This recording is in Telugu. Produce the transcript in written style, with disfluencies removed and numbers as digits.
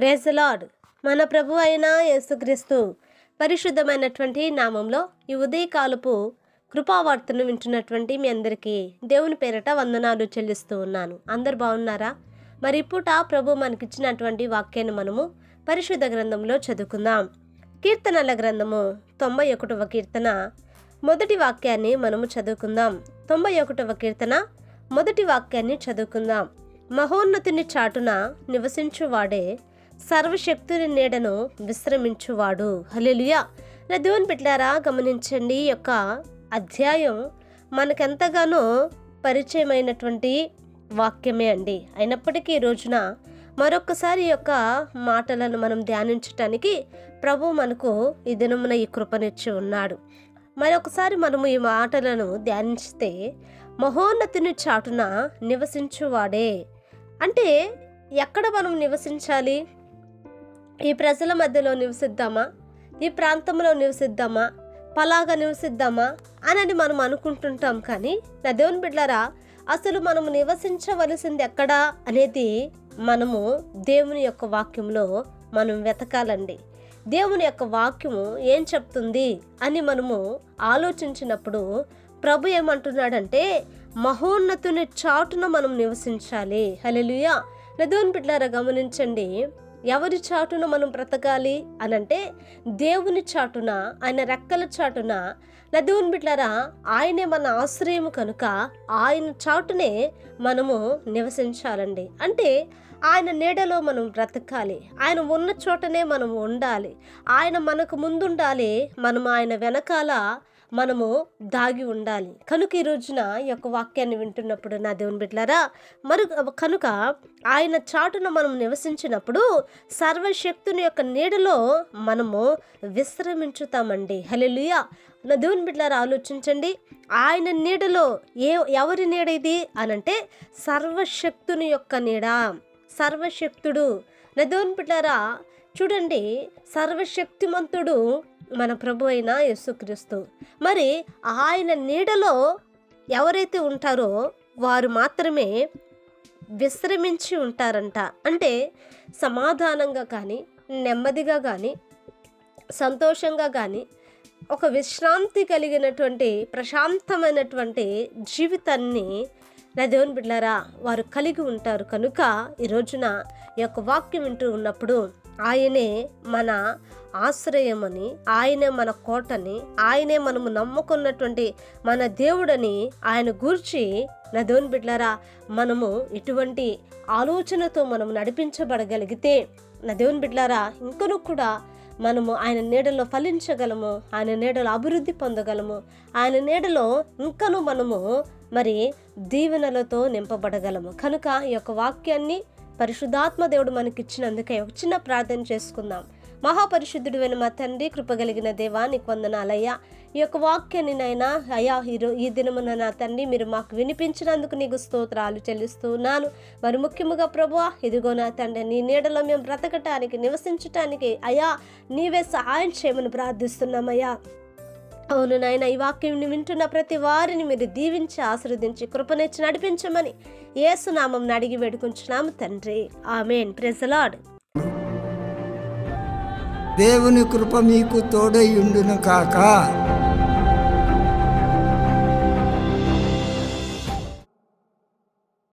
Praise the lord. మన ప్రభు అయిన యేసుక్రీస్తు పరిశుద్ధమైనటువంటి నామంలో ఈ ఉదయకాలపు కృపావార్తను వింటున్నటువంటి మీ అందరికీ దేవుని పేరట వందనాలు చెల్లిస్తూ ఉన్నాను. అందరు బాగున్నారా? మరి పూట ప్రభు మనకిచ్చినటువంటి వాక్యాన్ని మనము పరిశుద్ధ గ్రంథంలో చదువుకుందాం. కీర్తనల గ్రంథము 91వ కీర్తన మొదటి వాక్యాన్ని మనము చదువుకుందాం. 91వ కీర్తన మొదటి వాక్యాన్ని చదువుకుందాం. మహోన్నతుని చాటున నివసించువాడే సర్వశక్తుని నీడను విశ్రమించువాడు. హల్లెలూయా. నా దేవుని బిడ్డలారా, గమనించండి, ఈ యొక్క అధ్యాయం మనకెంతగానో పరిచయమైనటువంటి వాక్యమే అండి. అయినప్పటికీ ఈ రోజున మరొకసారి ఈ యొక్క మాటలను మనం ధ్యానించటానికి ప్రభు మనకు ఈ దినమున ఈ కృపనిచ్చి ఉన్నాడు. మరొకసారి మనము ఈ మాటలను ధ్యానిస్తే, మహోన్నతుని చాటున నివసించువాడే అంటే ఎక్కడ మనం నివసించాలి? ఈ ప్రజల మధ్యలో నివసిద్దామా? ఈ ప్రాంతంలో నివసిద్దామా? పలాగా నివసిద్దామా అని మనం అనుకుంటుంటాం. కానీ నా దేవుని బిడ్డలారా, అసలు మనము నివసించవలసింది ఎక్కడా అనేది మనము దేవుని యొక్క వాక్యంలో మనం వెతకాలండి. దేవుని యొక్క వాక్యము ఏం చెప్తుంది అని మనము ఆలోచించినప్పుడు ప్రభు ఏమంటున్నాడంటే, మహోన్నతుని చాటున మనం నివసించాలి. హల్లెలూయా. నా దేవుని బిడ్డలారా, గమనించండి, ఎవరి చాటున మనం బ్రతకాలి అనంటే దేవుని చాటున, ఆయన రెక్కల చాటున. నా దేవుని బిడ్డలారా, ఆయనే మన ఆశ్రయము కనుక ఆయన చాటునే మనము నివసించాలండి. అంటే ఆయన నీడలో మనం బ్రతకాలి. ఆయన ఉన్న చోటనే మనం ఉండాలి. ఆయన మనకు ముందుండాలి, మనం ఆయన వెనకాల మనము దాగి ఉండాలి. కనుక ఈ రోజున ఈ యొక్క వాక్యాన్ని వింటున్నప్పుడు నా దేవుని బిడ్డలారా, కనుక ఆయన చాటున మనం నివసించినప్పుడు సర్వశక్తుని యొక్క నీడలో మనము విశ్రమించుతామండి. హల్లెలూయా. నా దేవుని బిడ్డలారా, ఆలోచించండి, ఆయన నీడలో ఎవరి నీడ ఇది అనంటే సర్వశక్తుని యొక్క నీడ. సర్వశక్తుడు. నా దేవుని బిడ్డలారా, చూడండి, సర్వశక్తిమంతుడు మన ప్రభు అయిన యేసుక్రీస్తు. మరి ఆయన నీడలో ఎవరైతే ఉంటారో వారు మాత్రమే విశ్రమించి ఉంటారంట. అంటే సమాధానంగా కానీ, నెమ్మదిగా కానీ, సంతోషంగా కానీ, ఒక విశ్రాంతి కలిగినటువంటి ప్రశాంతమైనటువంటి జీవితాన్ని నా దేవుని బిడ్డలారా వారు కలిగి ఉంటారు. కనుక ఈ రోజున ఈ యొక్క వాక్యం వింటూ ఉన్నప్పుడు ఆయనే మన ఆశ్రయమని, ఆయనే మన కోటని, ఆయనే మనము నమ్ముకున్నటువంటి మన దేవుడని ఆయన గూర్చి నా దేవుని బిడ్డలారా మనము ఇటువంటి ఆలోచనతో మనము నడిపించబడగలిగితే నా దేవుని బిడ్డలారా ఇంకనూ కూడా మనము ఆయన నీడలో ఫలించగలము, ఆయన నీడలో అభివృద్ధి పొందగలము, ఆయన నీడలో ఇంకనూ మనము మరి దీవెనలతో నింపబడగలము. కనుక ఈ యొక్క వాక్యాన్ని పరిశుద్ధాత్మ దేవుడు మనకిచ్చినందుకే ఒక చిన్న ప్రార్థన చేసుకుందాం. మహాపరిశుద్ధుడు అయిన మా తండ్రి, కృపగలిగిన దేవా, నీకు వందనాలయ్యా. ఈ యొక్క వాక్యాన్ని నైనా అయ్యా ఈ దినమున నా తండ్రి మీరు మాకు వినిపించినందుకు నీకు స్తోత్రాలు చెల్లిస్తూ ఉన్నాను. మరి ముఖ్యముగా ప్రభువా, ఇదిగో నా తండ్రి, నీ నీడలో మేము బ్రతకటానికి, నివసించటానికి అయ్యా నీవే సహాయం చేయమని ప్రార్థిస్తున్నామయ్యా. అవును నాయన, ఈ వాక్యం వింటున్న ప్రతి వారిని మీరు దీవించి ఆశీర్వదించి కృపనిచ్చి నడిపించమని యేసు నామమున అడిగి వేడుకుంటున్నాము తండ్రి. ఆమేన్. Praise the Lord. దేవుని కృప మీకు తోడై ఉండును కాక.